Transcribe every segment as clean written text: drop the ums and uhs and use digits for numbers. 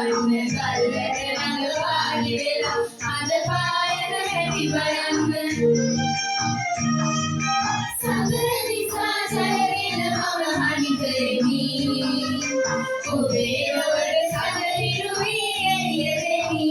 වන්න ගල්වැට ළඟ වාඩි වෙලා අද පායන හැටි බලන්න සතර දිසා ජයගෙන මම හනි කරමි ඔබේ ලොවට සැදහිරු වී එළිය දෙමි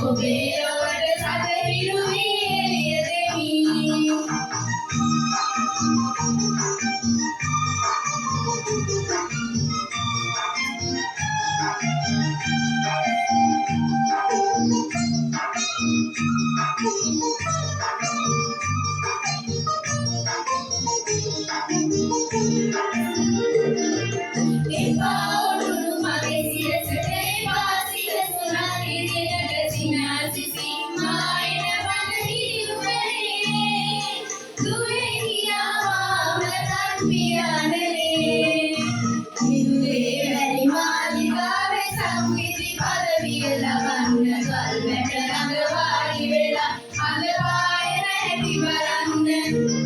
ඔබේ ලොවට සැදහිරු වී එළිය දෙමි ගල්වැට ළඟ වාඩි වෙලා අද පායන හැටි බලන්න